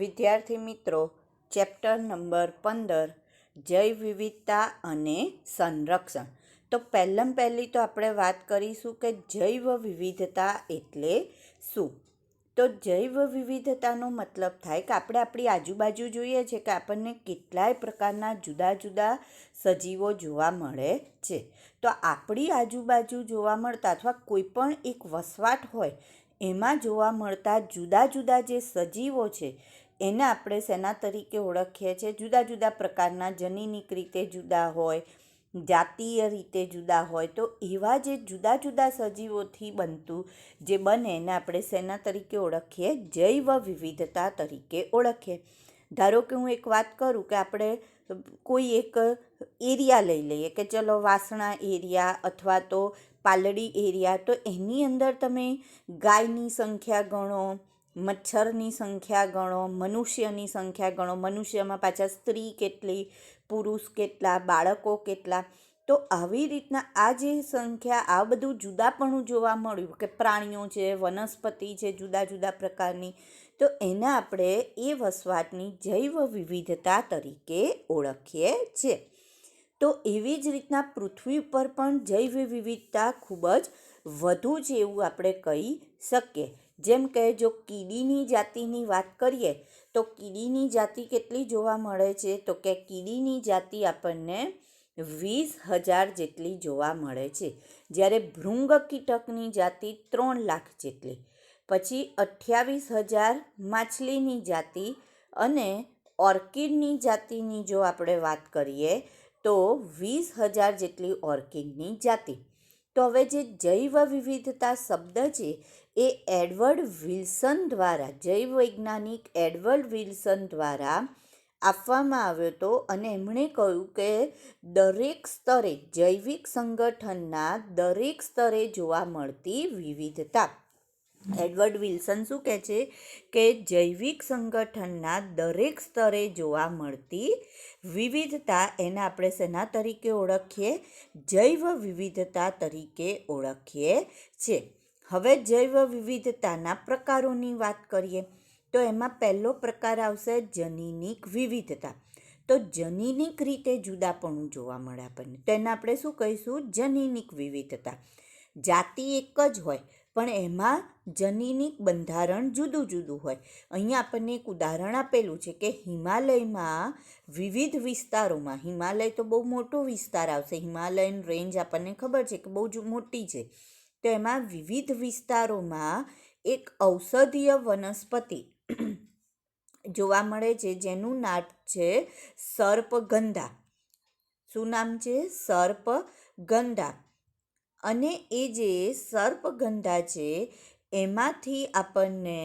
વિદ્યાર્થી મિત્રો, chapter number 15 જૈવ વિવિધતા અને સંરક્ષણ. તો પહેલી તો આપણે વાત કરીશું કે જૈવ વિવિધતા એટલે શું. તો જૈવ વિવિધતાનો મતલબ થાય કે આપણે આપણી આજુબાજુ જોઈએ છે કે આપણને કેટલાય પ્રકારના જુદા જુદા સજીવો જોવા મળે છે. તો આપણી આજુબાજુ જોવા મળતા અથવા કોઈ પણ એક વસવાટ હોય એમાં જોવા મળતા જુદા જુદા જે સજીવો છે એને આપણે શેના તરીકે ઓળખીએ છીએ? જુદા જુદા પ્રકારના જનીનિક રીતે જુદા હોય, જાતીય રીતે જુદા હોય. તો એવા જે જુદા જુદા સજીવોથી બનતું જે બને એને આપણે શેના તરીકે ઓળખીએ? જૈવ વિવિધતા તરીકે ઓળખીએ. ધારો કે હું એક વાત કરું કે આપણે કોઈ એક એરિયા લઈ લઈએ કે ચલો વાસણા એરિયા અથવા તો પાલડી એરિયા. તો એની અંદર તમે ગાયની સંખ્યા ગણો, મચ્છરની સંખ્યા ગણો, મનુષ્યની સંખ્યા ગણો, મનુષ્યમાં પાછા સ્ત્રી કેટલી, પુરુષ કેટલા, બાળકો કેટલા. તો આવી રીતના આ જે સંખ્યા, આ બધું જુદાપણું જોવા મળ્યું કે પ્રાણીઓ છે, વનસ્પતિ છે જુદા જુદા પ્રકારની. તો એને આપણે એ વસવાટની જૈવ વિવિધતા તરીકે ઓળખીએ છીએ. તો એવી જ રીતના પૃથ્વી ઉપર પણ જૈવ વિવિધતા ખૂબ જ વધુ છે એવું આપણે કહી શકીએ. જેમ કે જો કીડીની જાતિની વાત કરીએ તો કીડીની જાતિ કેટલી જોવા મળે છે? તો કે કીડીની જાતિ આપણને 20,000 જેટલી જોવા મળે છે. જ્યારે ભૃંગ કીટકની જાતિ 3 લાખ જેટલી, પછી 28,000 માછલીની જાતિ, અને ઓર્કિડની જાતિની જો આપણે વાત કરીએ તો 20,000 જેટલી ઓર્કિડની જાતિ. તો હવે જે જૈવ વિવિધતા શબ્દ છે એ એડવર્ડ વિલ્સન દ્વારા, જૈવ વૈજ્ઞાનિક એડવર્ડ વિલ્સન દ્વારા આપવામાં આવ્યો હતો. અને એમણે કહ્યું કે દરેક સ્તરે, જૈવિક સંગઠનના દરેક સ્તરે જોવા મળતી વિવિધતા. એડવર્ડ વિલ્સન શું કહે છે કે જૈવિક સંગઠનના દરેક સ્તરે જોવા મળતી વિવિધતા એને આપણે શેના તરીકે ઓળખીએ? જૈવ વિવિધતા તરીકે ઓળખીએ છીએ. હવે જૈવ વિવિધતાના પ્રકારોની વાત કરીએ તો એમાં પહેલો પ્રકાર આવશે જનીનિક વિવિધતા. તો જનીનિક રીતે જુદાપણું જોવા મળે આપણને, તો એને આપણે શું કહીશું? જનીનિક વિવિધતા. જાતિ એક જ હોય પણ એમાં જનીનિક બંધારણ જુદું જુદું હોય. અહીંયા આપણને એક ઉદાહરણ આપેલું છે કે હિમાલયમાં વિવિધ વિસ્તારોમાં, હિમાલય તો બહુ મોટો વિસ્તાર આવશે, હિમાલયન રેન્જ આપણને ખબર છે કે બહુ જ મોટી છે. તો એમાં વિવિધ વિસ્તારોમાં એક ઔષધીય વનસ્પતિ જોવા મળે છે જેનું નામ છે સર્પગંધા. શું નામ છે? સર્પગંધા. અને એ જે સર્પગંધા છે એમાંથી આપણને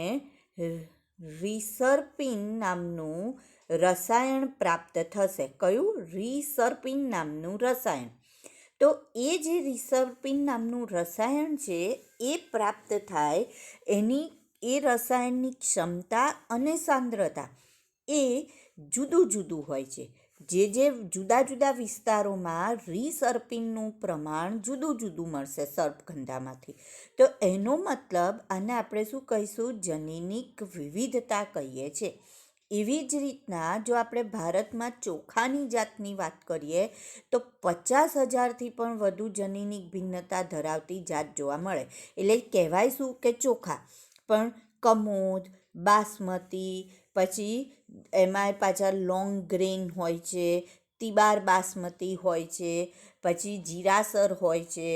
રિસર્પિન નામનું રસાયણ પ્રાપ્ત થશે. કયું? રિસર્પિન નામનું રસાયણ. તો એ જે રિસર્પિન નામનું રસાયણ છે એ પ્રાપ્ત થાય, એની એ રસાયણની ક્ષમતા અને સાંદ્રતા એ જુદું જુદું હોય છે. જે જુદા જુદા વિસ્તારોમાં રિસર્પિનનું પ્રમાણ જુદું જુદું મળશે સર્પગંધામાંથી. તો એનો મતલબ આને આપણે શું કહીશું? જનીનિક વિવિધતા કહીએ છીએ. એવી જ રીતના જો આપણે ભારતમાં ચોખાની જાતની વાત કરીએ તો 50,000થી પણ વધુ જનીનિક ભિન્નતા ધરાવતી જાત જોવા મળે. એટલે કહેવાય શું કે ચોખા, પણ કમોદ, બાસમતી, પછી એમાં પાછા લોંગ ગ્રેન હોય છે, તિબાર બાસમતી હોય છે, પછી જીરાસર હોય છે,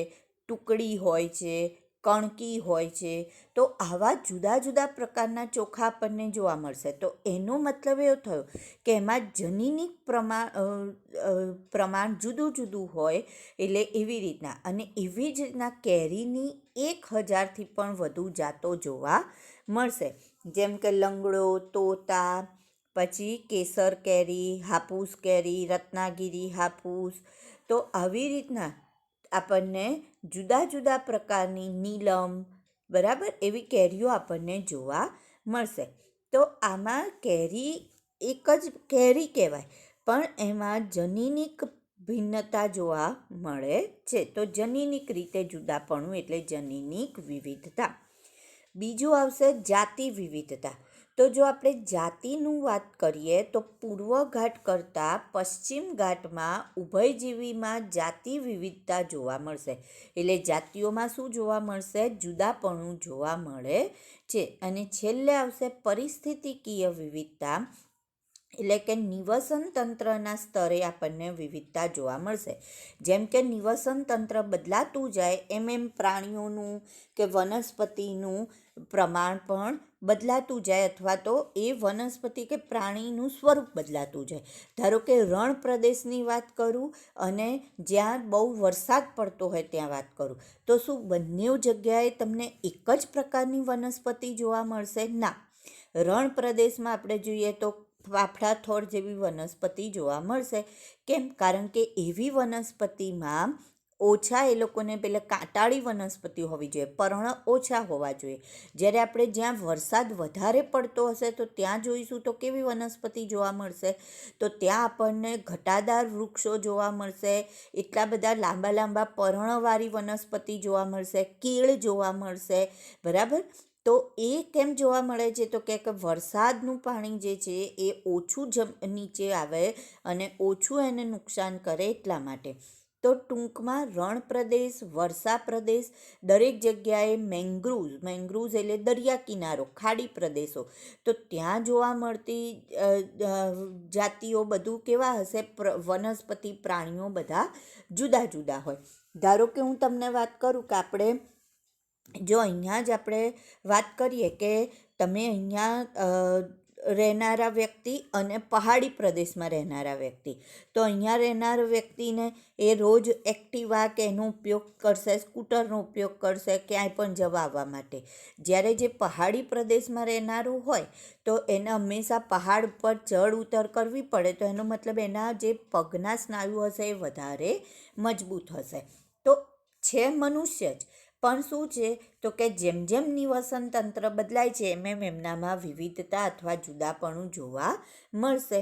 ટુકડી હોય છે, કણકી હોય છે. તો આવા જુદા જુદા પ્રકારના ચોખા આપણને જોવા મળશે. તો એનો મતલબ એવો થયો કે એમાં જનીનિક પ્રમાણ જુદું જુદું હોય. એટલે એવી રીતના, અને એવી જ રીતના કેરીની 1,000થી પણ વધુ જાતો જોવા મળશે. જેમ કે લંગડો, તોતા, પછી કેસર કેરી, હાપૂસ કેરી, રત્નાગીરી હાપૂસ. તો આવી રીતના આપણને જુદા જુદા પ્રકારની નીલમ, બરાબર, એવી કેરીઓ આપણને જોવા મળશે. તો આમાં કેરી એક જ કેરી કહેવાય પણ એમાં જનીનિક ભિન્નતા જોવા મળે છે. તો જનીનિક રીતે જુદાપણું એટલે જનીનિક વિવિધતા. બીજું આવશે જાતિ વિવિધતા. તો જો આપણે જાતિનું વાત કરીએ તો પૂર્વ ઘાટ કરતાં પશ્ચિમ ઘાટમાં ઉભયજીવીમાં જાતિ વિવિધતા જોવા મળશે. એટલે જાતિઓમાં શું જોવા મળશે? જુદાપણું જોવા મળે છે. અને છેલ્લે આવશે પરિસ્થિતિકીય વિવિધતા, એટલે કે નિવસન તંત્રના સ્તરે આપણને વિવિધતા જોવા મળશે. જેમ કે નિવસન તંત્ર બદલાતું જાય એમ પ્રાણીઓનું કે વનસ્પતિનું પ્રમાણ પણ બદલાતું જાય, અથવા તો એ વનસ્પતિ કે પ્રાણીનું સ્વરૂપ બદલાતું જાય. ધારો કે રણ પ્રદેશની વાત કરું અને જ્યાં બહુ વરસાદ પડતો હોય ત્યાં વાત કરું, તો શું બંને જગ્યાએ તમને એક જ પ્રકારની વનસ્પતિ જોવા મળશે? ના. રણ પ્રદેશમાં આપણે જોઈએ તો ફાફડા થોર જેવી વનસ્પતિ જોવા મળશે. કેમ? કારણ કે એવી વનસ્પતિમાં ઓછા એ લોકોને પેલા કાંટાળી વનસ્પતિ હોવી જોઈએ, પર્ણ ઓછા હોવા જોઈએ. જ્યારે આપણે જ્યાં વરસાદ વધારે પડતો હશે તો ત્યાં જોઈશું તો કેવી વનસ્પતિ જોવા મળશે? તો ત્યાં આપણને ઘટાદાર વૃક્ષો જોવા મળશે, એટલા બધા લાંબા લાંબા પર્ણવાળી વનસ્પતિ જોવા મળશે, કીળ જોવા મળશે. બરાબર? તો એ કેમ જોવા મળે છે? તો કે વરસાદનું પાણી જે છે એ ઓછું નીચે આવે અને ઓછું એને નુકસાન કરે એટલા માટે. તો ટૂંકમાં રણ પ્રદેશ, વર્ષા પ્રદેશ, દરેક જગ્યાએ મેંગ્રુવ્સ એટલે દરિયા કિનારો, ખાડી પ્રદેશો, તો ત્યાં જોવા મળતી જાતિઓ બધું કેવા હશે? વનસ્પતિ, પ્રાણીઓ બધા જુદા જુદા હોય. ધારો કે હું તમને વાત કરું કે આપણે જો અહીંયા જ આપણે વાત કરીએ કે તમે અહીંયા રહેનારા વ્યક્તિ અને પહાડી પ્રદેશમાં રહેનારા વ્યક્તિ, તો અહીંયા રહેનારા વ્યક્તિને એ રોજ એક્ટિવા કે એનો ઉપયોગ કરશે, સ્કૂટરનો ઉપયોગ કરશે ક્યાંય પણ જવા આવવા માટે. જ્યારે જે પહાડી પ્રદેશમાં રહેનારું હોય તો એને હંમેશા પહાડ પર ચઢ ઉતર કરવી પડે, તો એનો મતલબ એના જે પગના સ્નાયુ હશે એ વધારે મજબૂત હશે. તો છે મનુષ્ય જ, પણ શું છે? તો કે જેમ જેમ નિવસન તંત્ર બદલાય છે એમ એમનામાં વિવિધતા અથવા જુદાપણું જોવા મળશે.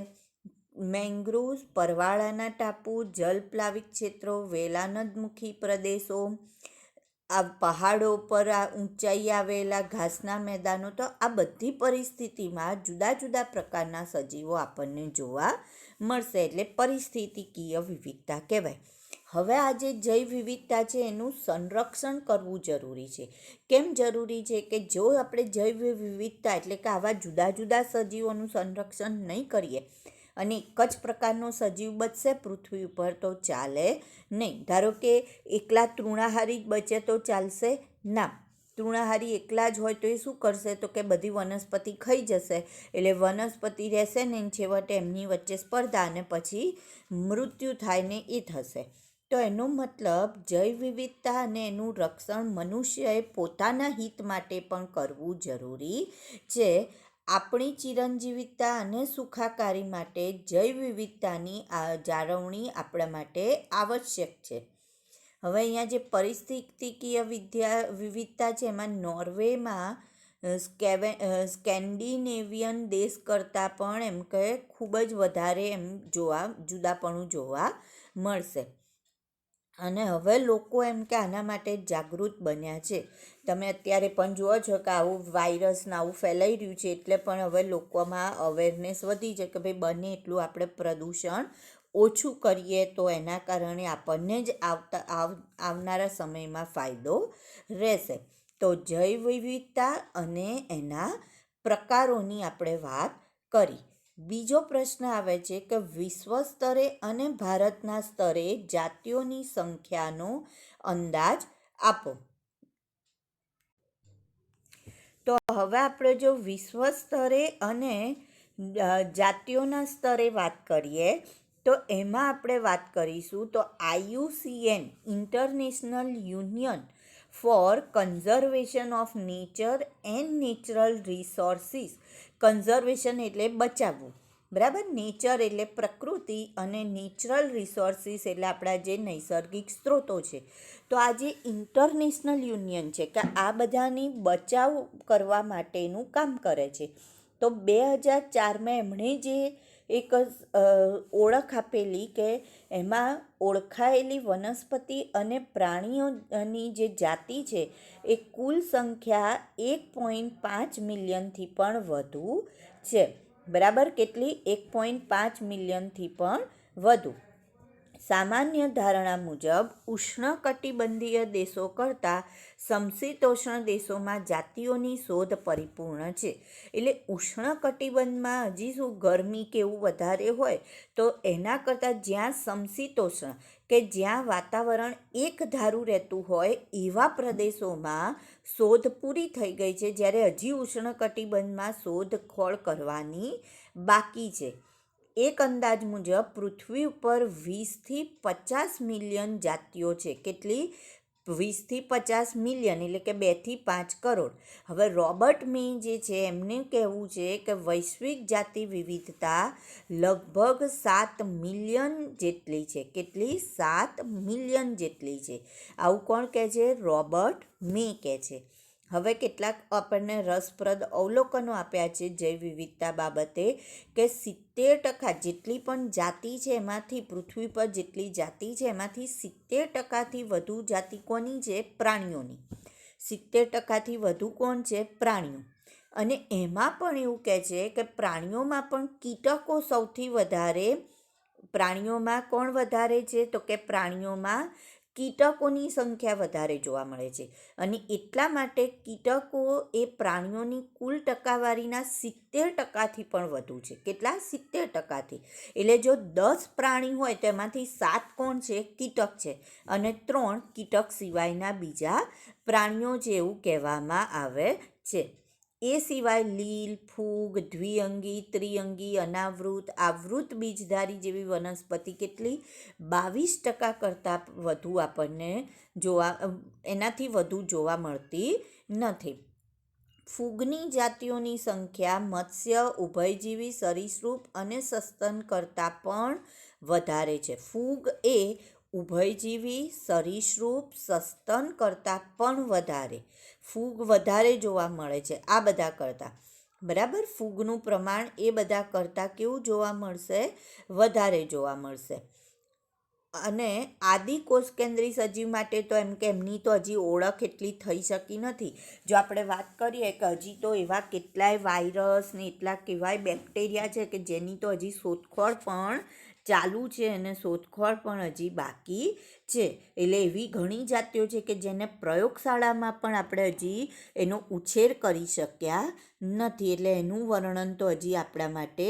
મેંગ્રુવ્સ, પરવાળાના ટાપુ, જલપ્લાવિત ક્ષેત્રો, વેલાનદમુખી પ્રદેશો, આ પહાડો પર આ ઊંચાઈ આવેલા ઘાસના મેદાનો, તો આ બધી પરિસ્થિતિમાં જુદા જુદા પ્રકારના સજીવો આપણને જોવા મળશે. એટલે પરિસ્થિતિકીય વિવિધતા કહેવાય. હવે આ જે જૈવ વિવિધતા છે એનું સંરક્ષણ કરવું જરૂરી છે. કેમ જરૂરી છે? કે જો આપણે જૈવ વિવિધતા એટલે કે આવા જુદા જુદા સજીવોનું સંરક્ષણ નહીં કરીએ અને એક જ પ્રકારનો સજીવ બચશે પૃથ્વી ઉપર તો ચાલે નહીં. ધારો કે એકલા તૃણાહારી જ બચે તો ચાલશે? ના. તૃણાહારી એકલા જ હોય તો એ શું કરશે? તો કે બધી વનસ્પતિ ખાઈ જશે, એટલે વનસ્પતિ રહેશે ને છેવટે એમની વચ્ચે સ્પર્ધા અને પછી મૃત્યુ થાય ને એ થશે. તો એનો મતલબ જૈવ વિવિધતા અને એનું રક્ષણ મનુષ્યએ પોતાના હિત માટે પણ કરવું જરૂરી છે. આપણી ચિરંજીવિતા અને સુખાકારી માટે જૈવ વિવિધતાની જાળવણી આપણા માટે આવશ્યક છે. હવે અહીંયા જે પરિસ્થિતિકીય વિવિધતા છે એમાં નોર્વેમાં સ્કેન્ડિનેવિયન દેશ કરતાં પણ એમ કહે ખૂબ જ વધારે જુદાપણું જોવા મળશે. અને હવે લોકો એમ કે આના માટે જાગૃત બન્યા છે. તમે અત્યારે પણ જુઓ છો કે આવું વાયરસને આવું ફેલાઈ રહ્યું છે, એટલે પણ હવે લોકોમાં અવેરનેસ વધી છે કે ભાઈ બને એટલું આપણે પ્રદૂષણ ઓછું કરીએ તો એના કારણે આપણને જ આવનારા સમયમાં ફાયદો રહેશે. તો જૈવ વિવિધતા અને એના પ્રકારોની આપણે વાત કરી. બીજો પ્રશ્ન આવે છે કે વિશ્વ સ્તરે અને ભારતના સ્તરે જાતિઓની સંખ્યાનો અંદાજ આપો. તો હવે આપણે જો વિશ્વ સ્તરે અને જાતિઓના સ્તરે વાત કરીએ તો એમાં આપણે વાત કરીશું તો IUCN international union for conservation of nature and natural resources. Conservation એટલે બચાવવું, બરાબર? નેચર એટલે પ્રકૃતિ અને નેચરલ રિસોર્સિસ એટલે આપણા જે નૈસર્ગિક સ્ત્રોતો છે. તો આ જે ઇન્ટરનેશનલ યુનિયન છે કે આ બધાની બચાવ કરવા માટેનું કામ કરે છે. તો 2004માં એમણે જે એક ઓળખ આપેલી કે એમાં ઓળખાયેલી વનસ્પતિ અને પ્રાણીઓની જે જાતિ છે એ કુલ સંખ્યા 1.5 મિલિયનથી પણ વધુ છે. બરાબર, કેટલી? 1.5 મિલિયનથી પણ વધુ. સામાન્ય ધારણા મુજબ ઉષ્ણકટિબંધીય દેશો કરતાં સમશીતોષ્ણ દેશોમાં જાતિઓની શોધ પરિપૂર્ણ છે. એટલે ઉષ્ણકટિબંધમાં હજી શું ગરમી કે એવું વધારે હોય, તો એના કરતાં જ્યાં સમશીતોષ્ણ કે જ્યાં વાતાવરણ એક ધારું રહેતું હોય એવા પ્રદેશોમાં શોધ પૂરી થઈ ગઈ છે, જ્યારે હજી ઉષ્ણકટિબંધમાં શોધખોળ કરવાની બાકી છે. એક અંદાજ મુજબ પૃથ્વી ઉપર 20થી 50 મિલિયન જાતિઓ છે. કેટલી? 20થી 50 મિલિયન, એટલે કે 2થી 5 કરોડ. હવે રોબર્ટ મે જે છે એમનું કહેવું છે કે વૈશ્વિક જાતિ વિવિધતા લગભગ 7 મિલિયન જેટલી છે. કેટલી? 7 મિલિયન જેટલી છે. આવું કોણ કહે છે? રોબર્ટ મે કહે છે. હવે કેટલાક આપણને રસપ્રદ અવલોકનો આપ્યા છે જૈવ વિવિધતા બાબતે, કે 70% જેટલી પણ જાતિ છે એમાંથી, પૃથ્વી પર જેટલી જાતિ છે એમાંથી 70%થી વધુ જાતિ કોની છે? પ્રાણીઓની. 70%થી વધુ કોણ છે? પ્રાણીઓ. અને એમાં પણ એવું કહે છે કે પ્રાણીઓમાં પણ કીટકો સૌથી વધારે. પ્રાણીઓમાં કોણ વધારે છે? તો કે પ્રાણીઓમાં કીટકોની સંખ્યા વધારે જોવા મળે છે. અને એટલા માટે કીટકો એ પ્રાણીઓની કુલ ટકાવારીના 70%થી પણ વધુ છે. કેટલા? 70%થી. એટલે જો 10 પ્રાણી હોય તો એમાંથી 7 કોણ છે? કીટક છે, અને 3 કીટક સિવાયના બીજા પ્રાણીઓ છે એવું કહેવામાં આવે છે. એ સિવાય લીલ, ફૂગ, દ્વિઅંગી, ત્રિઅંગી, અનાવૃત, આવૃત બીજધારી જેવી વનસ્પતિ કેટલી? 22% કરતાં વધુ આપણને એનાથી વધુ જોવા મળતી નથી. ફૂગની જાતિઓની સંખ્યા મત્સ્ય, ઉભયજીવી, સરીસૃપ અને સસ્તન કરતાં પણ વધારે છે. ફૂગ એ ઉભયજીવી, સરીસૃપ, સસ્તન કરતાં પણ વધારે. ફૂગ વધારે જોવા મળે છે આ બધા કરતાં. બરાબર, ફૂગનું પ્રમાણ એ બધા કરતાં કેવું જોવા મળશે? વધારે જોવા મળશે. અને આદિ કોષકેન્દ્રી સજીવ માટે તો એમ કે એમની તો હજી ઓળખ એટલી થઈ શકી નથી. જો આપણે વાત કરીએ કે હજી તો એવા કેટલાય વાયરસ ને એટલા કેવાય બેક્ટેરિયા છે કે જેની તો હજી શોધખોળ પણ ચાલુ છે અને શોધખોળ પણ હજી બાકી છે. એટલે એવી ઘણી જાતિઓ છે કે જેને પ્રયોગશાળામાં પણ આપણે હજી એનો ઉછેર કરી શક્યા નથી. એટલે એનું વર્ણન તો હજી આપણા માટે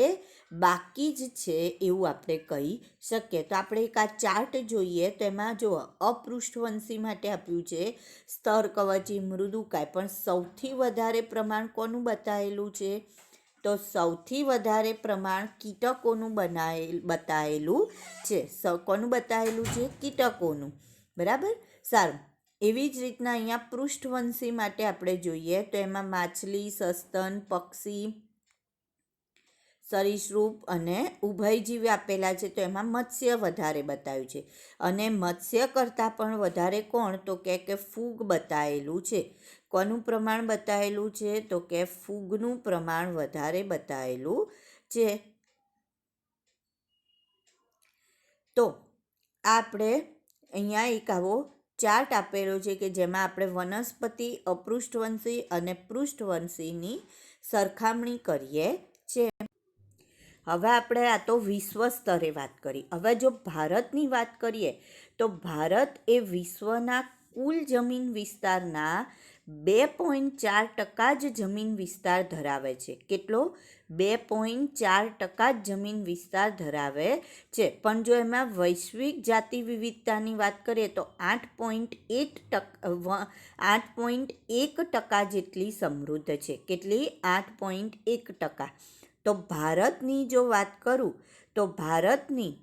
બાકી જ છે એવું આપણે કહી શકીએ. તો આપણે એક આ ચાર્ટ જોઈએ તો એમાં જો અપૃષ્ઠવંશી માટે આપ્યું છે સ્તરકવચી, મૃદુકાય, પણ સૌથી વધારે પ્રમાણ કોનું બતાવેલું છે? તો સૌથી વધારે પ્રમાણ કીટકોનું બતાવેલું છે. કોનું બતાવેલું છે? કીટકોનું. બરાબર, સારું. એવી જ રીતના અહીંયા પૃષ્ઠવંશી માટે આપણે જોઈએ તો એમાં માછલી, સસ્તન, પક્ષી, સરીસૃપ અને ઉભયજીવી આપેલા છે. તો એમાં મત્સ્ય વધારે બતાવ્યું છે. અને મત્સ્ય કરતાં પણ વધારે કોણ? તો કે ફૂગ બતાવેલું છે. કોનું પ્રમાણ બતાવેલું છે? તો કે ફૂગનું પ્રમાણ વધારે બતાવેલું છે. તો આપણે અહીંયા એક આવો ચાર્ટ આપેલો છે કે જેમાં આપણે વનસ્પતિ, અપૃષ્ઠવંશી અને પૃષ્ઠવંશીની સરખામણી કરીએ છીએ. હવે આપણે આ તો વિશ્વ સ્તરે વાત કરી. હવે જો ભારતની વાત કરીએ તો ભારત એ વિશ્વના કુલ જમીન વિસ્તારના 2.4% જ જમીન વિસ્તાર ધરાવે છે. કેટલો? 2.4% જ જમીન વિસ્તાર ધરાવે છે. પણ જો એમાં વૈશ્વિક જાતિ વિવિધતાની વાત કરીએ તો 8.1% જેટલી સમૃદ્ધ છે. કેટલી? 8.1%. તો ભારતની જો વાત કરું તો ભારતની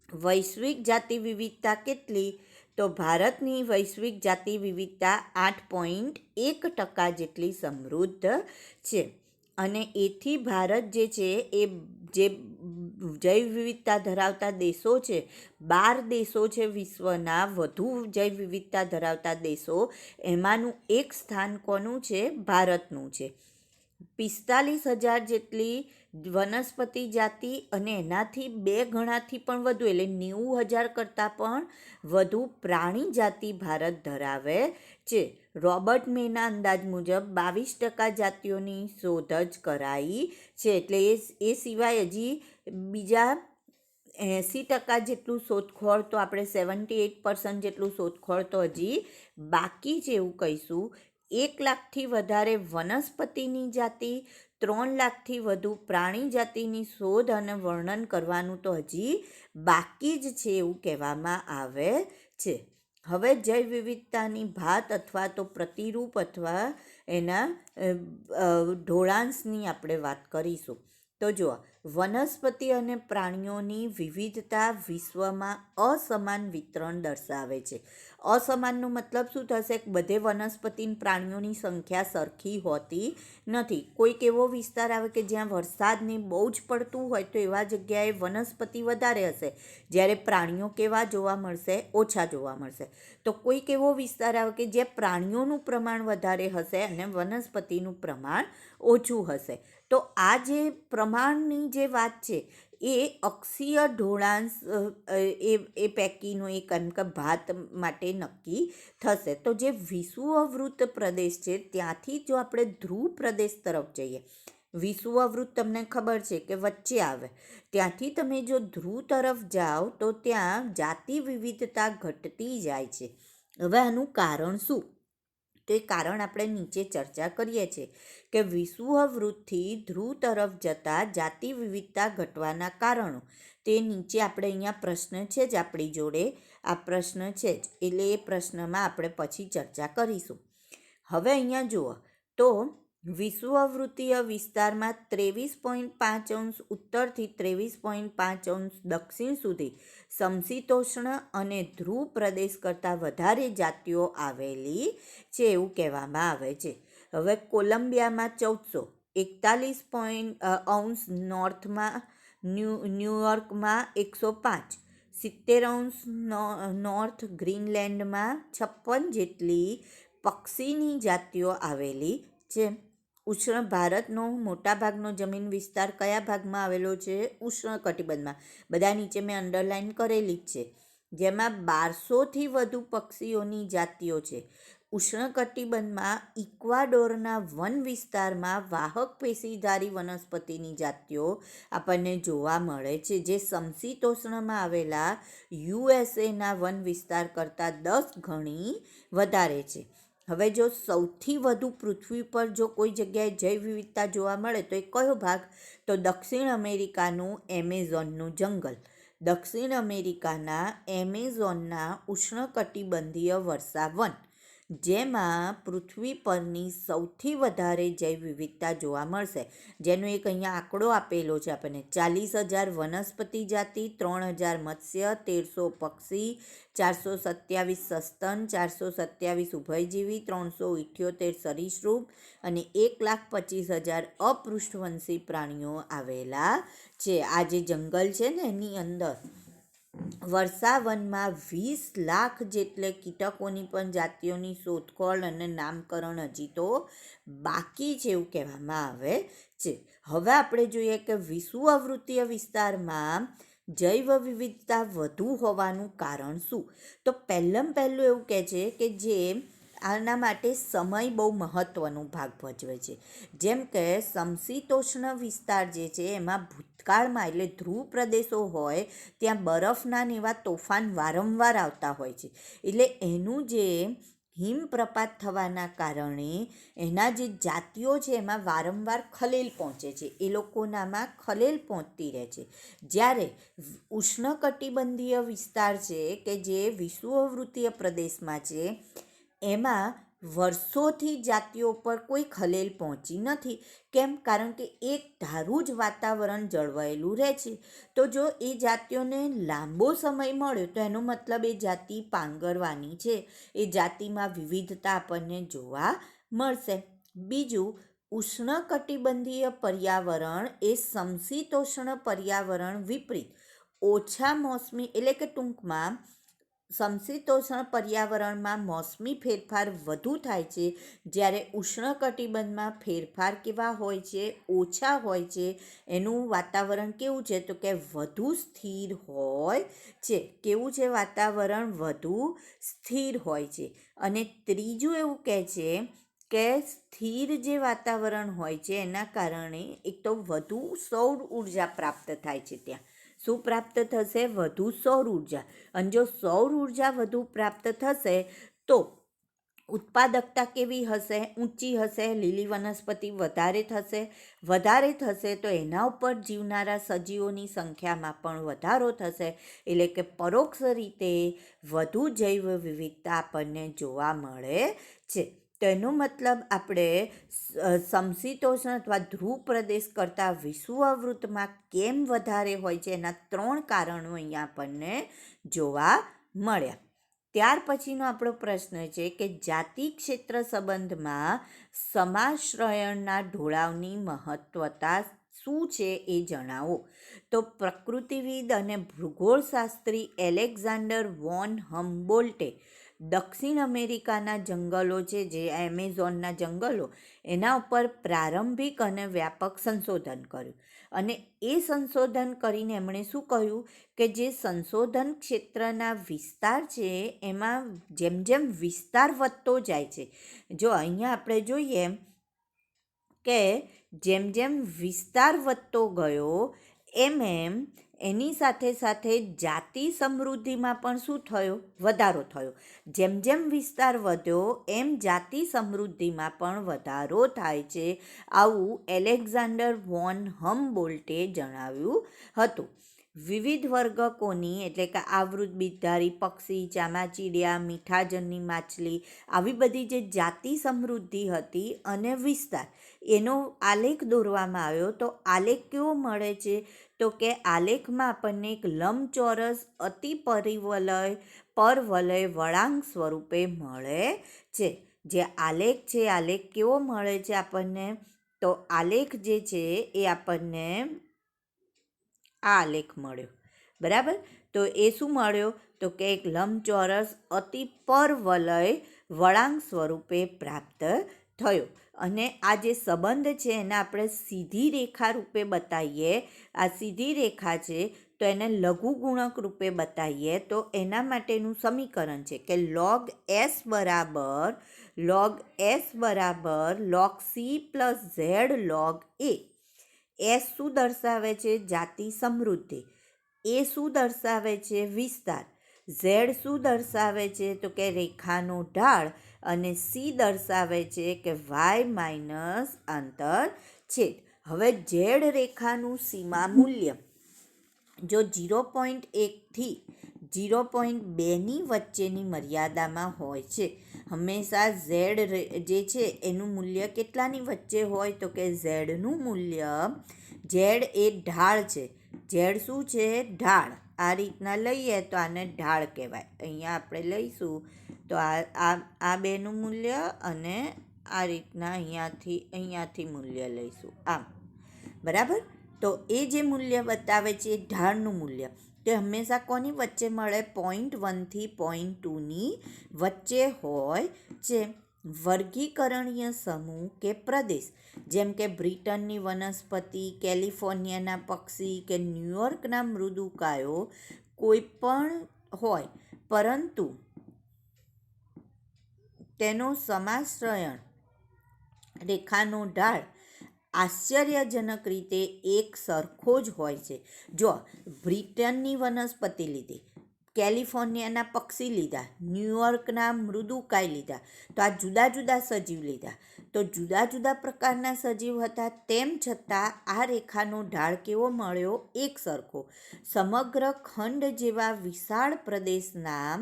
વૈશ્વિક જાતિ વિવિધતા કેટલી? તો ભારતની વૈશ્વિક જાતિ વિવિધતા 8.1% જેટલી સમૃદ્ધ છે. અને એથી ભારત જે છે એ જે જૈવ વિવિધતા ધરાવતા દેશો છે, 12 દેશો છે વિશ્વના વધુ જૈવ વિવિધતા ધરાવતા દેશો, એમાંનું એક સ્થાન કોનું છે? ભારતનું છે. 45,000 જેટલી વનસ્પતિ જાતિ અને એનાથી 2 ગણાથી પણ વધુ એટલે 90,000 કરતાં પણ વધુ પ્રાણી જાતિ ભારત ધરાવે છે. રોબર્ટ મેના અંદાજ મુજબ 22% જાતિઓની શોધ જ કરાઈ છે. એટલે એ સિવાય હજી બીજા 80% જેટલું શોધખોળ તો આપણે 78% જેટલું શોધખોળ તો હજી બાકી છે એવું કહીશું. 1 લાખથી વધારે વનસ્પતિની જાતિ, 3 લાખથી વધુ પ્રાણી જાતિની શોધ અને વર્ણન કરવાનું તો હજી બાકી જ છે એવું કહેવામાં આવે છે. હવે જૈવ વિવિધતાની ભાત અથવા તો પ્રતિરૂપ અથવા એના ઢોળાંશની આપણે વાત કરીશું. તો જુઓ, વનસ્પતિ અને પ્રાણીઓની વિવિધતા વિશ્વમાં અસમાન વિતરણ દર્શાવે છે. અસમાનનો મતલબ શું થશે? બધે વનસ્પતિ અને પ્રાણીઓની સંખ્યા સરખી હોતી નથી. કોઈક એવો વિસ્તાર આવે કે જ્યાં વરસાદને બહુ જ પડતું હોય તો એવા જગ્યાએ વનસ્પતિ વધારે હશે, જ્યારે પ્રાણીઓ કેવા જોવા મળશે? ઓછા જોવા મળશે. તો કોઈક એવો વિસ્તાર આવે કે જ્યાં પ્રાણીઓનું પ્રમાણ વધારે હશે અને વનસ્પતિનું પ્રમાણ ઓછું હશે. તો આ જે પ્રમાણની જે વાત છે એ અક્ષીય ઢોળાંશ એ પૈકીનો એક ભાત માટે નક્કી થશે. તો જે વિષુવવૃત્ત પ્રદેશ છે ત્યાંથી જો આપણે ધ્રુવ પ્રદેશ તરફ જઈએ, વિષુવવૃત્ત તમને ખબર છે કે વચ્ચે આવે, ત્યાંથી તમે જો ધ્રુવ તરફ જાઓ તો ત્યાં જાતિ વિવિધતા ઘટતી જાય છે. હવે આનું કારણ શું? તો એ કારણ આપણે નીચે ચર્ચા કરીએ છીએ કે વિષુવવૃત્તથી ધ્રુવ તરફ જતાં જાતિ વિવિધતા ઘટવાના કારણો. તે નીચે આપણે અહીંયા પ્રશ્ન છે જ આપણી જોડે, આ પ્રશ્ન છે જ, એટલે એ પ્રશ્નમાં આપણે પછી ચર્ચા કરીશું. હવે અહીંયા જુઓ તો વિષુવવૃત્તીય વિસ્તારમાં 23.5° ઉત્તરથી 23.5° દક્ષિણ સુધી સમશીતોષ્ણ અને ધ્રુવ પ્રદેશ કરતાં વધારે જાતિઓ આવેલી છે એવું કહેવામાં આવે છે. હવે કોલંબિયામાં 1441 નોર્થમાં, ન્યૂયોર્કમાં 105, 70 નોર્થ, ગ્રીનલેન્ડમાં 56 જેટલી પક્ષીની જાતિઓ આવેલી છે. ભારતનો મોટાભાગનો જમીન વિસ્તાર કયા ભાગમાં આવેલો છે? ઉષ્ણકટિબંધમાં. બધા નીચે મેં અંડરલાઇન કરેલી જ છે. જેમાં 1200થી વધુ પક્ષીઓની જાતિઓ છે. ઉષ્ણકટિબંધમાં ઇક્વાડોરના વન વિસ્તારમાં વાહક પેશીધારી વનસ્પતિની જાતિઓ આપણને જોવા મળે છે, જે સમશીતોષ્ણમાં આવેલા યુએસએના વન વિસ્તાર કરતાં 10 ગણી વધારે છે. હવે જો સૌથી વધુ પૃથ્વી પર જો કોઈ જગ્યાએ જૈવ વિવિધતા જોવા મળે તો એ કયો ભાગ? તો દક્ષિણ અમેરિકાનું એમેઝોનનું જંગલ. દક્ષિણ અમેરિકાના એમેઝોનના ઉષ્ણકટિબંધીય વર્ષાવન, જેમાં પૃથ્વી પરની સૌથી વધારે જૈવ વિવિધતા જોવા મળશે. જેનો એક અહીંયા આંકડો આપેલો છે આપણને: 40,000 વનસ્પતિ જાતિ, 3,000 મત્સ્ય, 1,300 પક્ષી, 427 સસ્તન, 427 ઉભયજીવી, 378 સરીસૃપ અને 1,25,000 અપૃષ્ઠવંશી પ્રાણીઓ આવેલા છે. આ જે જંગલ છે ને એની અંદર વર્ષાવનમાં 20 લાખ જેટલે કીટકોની પણ જાતિઓની શોધખોળ અને નામકરણ હજી તો બાકી છે એવું કહેવામાં આવે છે. હવે આપણે જોઈએ કે વિષુવવૃત્તીય વિસ્તારમાં જૈવ વિવિધતા વધુ હોવાનું કારણ શું? તો પહેલું એવું કહે છે કે જે આના માટે સમય બહુ મહત્ત્વનો ભાગ ભજવે છે. જેમ કે સમશીતોષ્ણ વિસ્તાર જે છે એમાં ભૂતકાળમાં એટલે ધ્રુવ પ્રદેશો હોય ત્યાં બરફના ને એવા તોફાન વારંવાર આવતા હોય છે. એટલે એનું જે હિમપ્રપાત થવાના કારણે એના જે જાતિઓ છે એમાં વારંવાર ખલેલ પહોંચે છે, એ લોકોનામાં ખલેલ પહોંચતી રહે છે. જ્યારે ઉષ્ણકટિબંધીય વિસ્તાર છે કે જે વિષુવવૃત્તીય પ્રદેશમાં છે એમાં વર્ષોથી જાતિઓ પર કોઈ ખલેલ પહોંચી નથી. કેમ? કારણ કે એક ધારું જ વાતાવરણ જળવાયેલું રહે છે. તો જો એ જાતિઓને લાંબો સમય મળ્યો તો એનો મતલબ એ જાતિ પાંગરવાની છે, એ જાતિમાં વિવિધતા આપણને જોવા મળશે. બીજું, ઉષ્ણકટિબંધીય પર્યાવરણ એ સમશીતોષ્ણ પર્યાવરણ વિપરીત ઓછા મોસમી એટલે કે ટૂંકમાં સમશીતોષ્ણ પર્યાવરણમાં મોસમી ફેરફાર વધુ થાય છે, જ્યારે ઉષ્ણકટિબંધમાં ફેરફાર કેવા હોય છે, ઓછા હોય છે. એનું વાતાવરણ કેવું છે તો કે વધુ સ્થિર હોય છે. કેવું છે વાતાવરણ? વધુ સ્થિર હોય છે. અને ત્રીજું એવું કહે છે કે સ્થિર જે વાતાવરણ હોય છે એના કારણે એક તો વધુ સૌર ઉર્જા પ્રાપ્ત થાય છે. ત્યાં શું પ્રાપ્ત થશે? વધુ સૌર ઉર્જા. અને જો સૌર ઉર્જા વધુ પ્રાપ્ત થશે તો ઉત્પાદકતા કેવી હશે? ઊંચી હશે. લીલી વનસ્પતિ વધારે થશે તો એના ઉપર જીવનારા સજીવોની સંખ્યામાં પણ વધારો થશે. એટલે કે પરોક્ષ રીતે વધુ જૈવ વિવિધતા આપણને જોવા મળે છે. તો એનો મતલબ આપણે સમશીતોષ્ણ અથવા ધ્રુવ પ્રદેશ કરતાં વિષુવવૃત્તમાં કેમ વધારે હોય છે એના 3 કારણો અહીંયા આપણને જોવા મળ્યા. ત્યાર પછીનો આપણો પ્રશ્ન છે કે જાતિ ક્ષેત્ર સંબંધમાં સમાશ્રયણના ઢોળાવની મહત્વતા શું છે એ જણાવો. તો પ્રકૃતિવિદ અને ભૂગોળશાસ્ત્રી એલેક્ઝાન્ડર વોન હમ્બોલ્ટે દક્ષિણ અમેરિકાના જંગલો છે, જે એમેઝોનના જંગલો, એના ઉપર પ્રારંભિક અને વ્યાપક સંશોધન કર્યું. અને એ સંશોધન કરીને એમણે શું કહ્યું કે જે સંશોધન ક્ષેત્રના વિસ્તાર છે એમાં જેમ જેમ વિસ્તાર વધતો જાય છે, જો અહીંયા આપણે જોઈએ કે જેમ જેમ વિસ્તાર વધતો ગયો એમ એની સાથે સાથે જાતિ સમૃદ્ધિમાં પણ શું થયો? વધારો થયો. જેમ જેમ વિસ્તાર વધ્યો એમ જાતિ સમૃદ્ધિમાં પણ વધારો થાય છે. આવું એલેક્ઝાન્ડર વોન હમ્બોલ્ટે જણાવ્યું હતું. વિવિધ વર્ગકોની એટલે કે આવૃત બીજધારી પક્ષી, ચામાચીડિયા, મીઠાજળની માછલી, આવી બધી જે જાતિ સમૃદ્ધિ હતી અને વિસ્તાર, એનો આલેખ દોરવામાં આવ્યો. તો આલેખ કેવો મળે છે? તો કે આલેખમાં આપણને એક લંબચોરસ અતિ પરવલય વળાંક સ્વરૂપે મળે છે. જે આલેખ છે, આલેખ કેવો મળે છે આપણને? તો આલેખ જે છે એ આપણને આ આલેખ મળ્યો. બરાબર? તો એ શું મળ્યો? તો કે એક લંબચોરસ અતિ પરવલય વળાંક સ્વરૂપે પ્રાપ્ત થયો. અને આ જે સંબંધ છે એને આપણે સીધી રેખા રૂપે બતાવીએ. આ સીધી રેખા છે તો એને લઘુગુણક રૂપે બતાવીએ તો એના માટેનું સમીકરણ છે કે log s બરાબર log c plus Z log a. S શું દર્શાવે છે? જાતિ સમૃદ્ધિ. એ શું દર્શાવે છે? વિસ્તાર. ઝેડ શું દર્શાવે છે? તો કે રેખાનો ઢાળ. અને સી દર્શાવે છે કે વાય માઇનસ આંતરછેદ. હવે ઝેડ રેખાનું સીમા મૂલ્ય જો 0.1થી 0.2ની વચ્ચેની મર્યાદામાં હોય છે. હંમેશા ઝેડ જે છે એનું મૂલ્ય કેટલાની વચ્ચે હોય? તો કે ઝેડનું મૂલ્ય, ઝેડ એ ઢાળ છે. ઝેડ શું છે? ઢાળ. આ રીતના લઈએ તો આને ઢાળ કહેવાય. અહીંયા આપણે લઈશું તો આ બેનું મૂલ્ય અને આ રીતના અહીંયાથી મૂલ્ય લઈશું આમ. બરાબર? તો એ જે મૂલ્ય બતાવે છે એ ઢાળનું મૂલ્ય, તે હંમેશા કોની વચ્ચે મળે? 0.1થી 0.2ની વચ્ચે હોય છે. વર્ગીકરણીય સમૂહ કે પ્રદેશ, જેમ કે બ્રિટનની વનસ્પતિ, કેલિફોર્નિયાના પક્ષી કે ન્યૂયોર્કના મૃદુકાયો કોઈ પણ હોય, પરંતુ તેનો સમાશ્રયણ રેખાનો ઢાળ આશ્ચર્યજનક રીતે એક સરખો જ હોય છે. જો બ્રિટનની વનસ્પતિ લીધી, કેલિફોર્નિયાના પક્ષી લીધા, ન્યૂયોર્કના મૃદુકાય લીધા, તો આ જુદા જુદા સજીવ લીધા. તો જુદા જુદા પ્રકારના સજીવ હતા, તેમ છતાં આ રેખાનો ઢાળ કેવો મળ્યો? એક સરખો. સમગ્ર ખંડ જેવા વિશાળ પ્રદેશના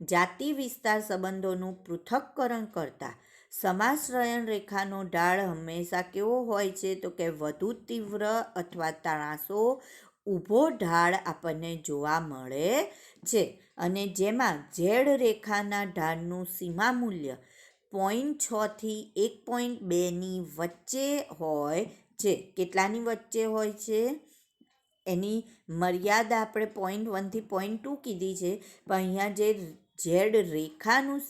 જાતિ વિસ્તાર સંબંધોનું પૃથક્કરણ કરતા સમાશ્રયણ રેખાનો ઢાળ હંમેશા કેવો હોય છે? તો કે વધુ તીવ્ર અથવા ત્રાંસો ઊભો ઢાળ આપણને જોવા મળે છે. અને જેમાં ઝેડ રેખાના ઢાળનું સીમા મૂલ્ય 0.6થી 1.2ની વચ્ચે હોય છે. કેટલાની વચ્ચે હોય છે? એની મર્યાદા આપણે 0.1 થી 0.2 કીધી છે, પણ અહીંયા જે ઝેડ રેખાનું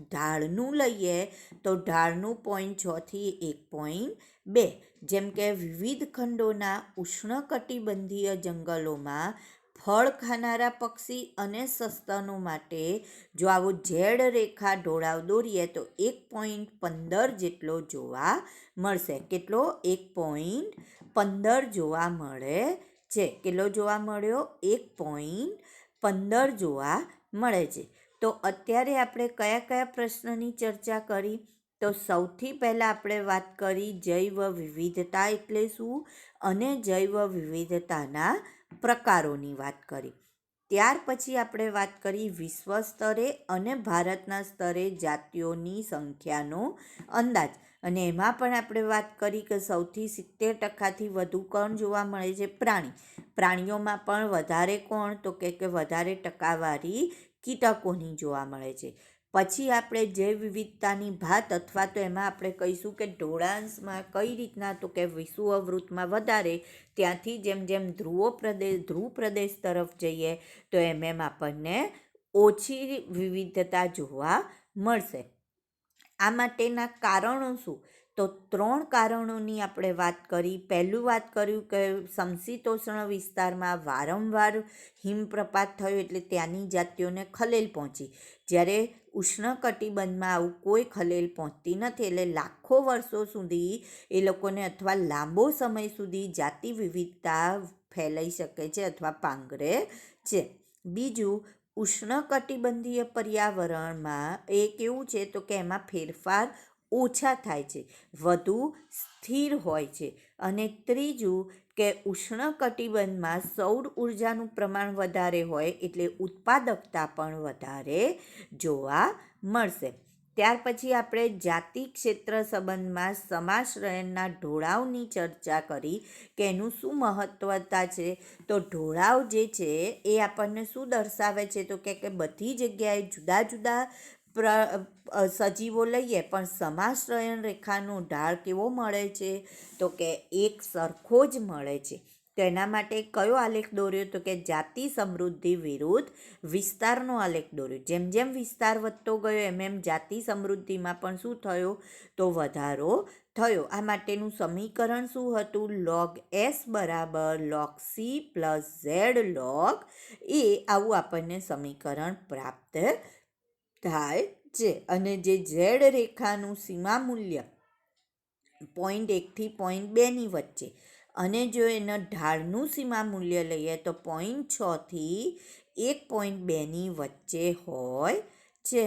ઢાળનું લઈએ તો ઢાળનું 0.6 થી 1.2. જેમ કે વિવિધ ખંડોના ઉષ્ણકટિબંધીય જંગલોમાં ફળ ખાનારા પક્ષી અને સસ્તનો માટે જો આવો ઝેડ રેખા ઢોળાવ દોરીએ તો 1.15 જેટલો જોવા મળશે. કેટલો? 1.15 જોવા મળે છે. કેટલો જોવા મળ્યો? 1.15 જોવા મળે છે. તો અત્યારે આપણે કયા કયા પ્રશ્નની ચર્ચા કરી? તો સૌથી પહેલાં આપણે વાત કરી જૈવ વિવિધતા એટલે શું અને જૈવ વિવિધતાના પ્રકારોની વાત કરી. ત્યાર પછી આપણે વાત કરી વિશ્વ સ્તરે અને ભારતના સ્તરે જાતિઓની સંખ્યાનો અંદાજ, અને એમાં પણ આપણે વાત કરી કે સૌથી 70%થી વધુ કોણ જોવા મળે છે? પ્રાણી. પ્રાણીઓમાં પણ વધારે કોણ? તો કે વધારે ટકાવારી કીટકોની જોવા મળે છે. પછી આપણે જૈવ વિવિધતાની ભાત અથવા તો એમાં આપણે કહીશું કે ઢોળાંશમાં કઈ રીતના, તો કે વિષુવવૃત્તમાં વધારે, ત્યાંથી જેમ જેમ ધ્રુવ પ્રદેશ તરફ જઈએ તો એમ આપણને ઓછી વિવિધતા જોવા મળશે. આ માટેના કારણો શું? તો 3 કારણોની આપણે વાત કરી. પહેલું વાત કર્યું કે સમશીતોષ્ણ વિસ્તારમાં વારંવાર હિમપ્રપાત થયો એટલે ત્યાંની જાતિઓને ખલેલ પહોંચી, જ્યારે ઉષ્ણકટિબંધમાં આવું કોઈ ખલેલ પહોંચતી નથી, એટલે લાખો વર્ષો સુધી એ લોકોને અથવા લાંબો સમય સુધી જાતિ વિવિધતા ફેલાઈ શકે છે અથવા પાંગરે છે. બીજું, ઉષ્ણકટિબંધીય પર્યાવરણમાં એ કેવું છે? તો કે એમાં ફેરફાર ઓછા થાય છે, વધુ સ્થિર હોય છે. અને ત્રીજું કે ઉષ્ણકટિબંધમાં સૌર ઉર્જાનું પ્રમાણ વધારે હોય એટલે ઉત્પાદકતા પણ વધારે જોવા મળશે. ત્યાર પછી આપણે જાતિ ક્ષેત્ર સંબંધમાં સમાશ્રયનના ઢોળાવની ચર્ચા કરી કે એનું શું મહત્વતા છે. તો ઢોળાવ જે છે એ આપણને શું દર્શાવે છે? તો કે બધી જગ્યાએ જુદા જુદા સજીવો લઈએ પણ સમાશ્રયન રેખાનો ઢાળ કેવો મળે છે? તો કે એક સરખો જ મળે છે. તો એના માટે કયો આલેખ દોર્યો? તો કે જાતિ સમૃદ્ધિ વિરુદ્ધ વિસ્તારનો આલેખ દોર્યો. જેમ જેમ વિસ્તાર વધતો ગયો એમ જાતિ સમૃદ્ધિમાં પણ શું થયો? તો વધારો થયો. આ માટેનું સમીકરણ શું હતું? log s બરાબર log c plus Z log એ, આવું આપણને સમીકરણ પ્રાપ્ત થાય છે. અને જે ઝેડ રેખાનું સીમા મૂલ્ય 0.1 થી 0.2ની વચ્ચે, અને જો એના ઢાળનું સીમા મૂલ્ય લઈએ તો 0.6 થી 1.2ની વચ્ચે હોય છે.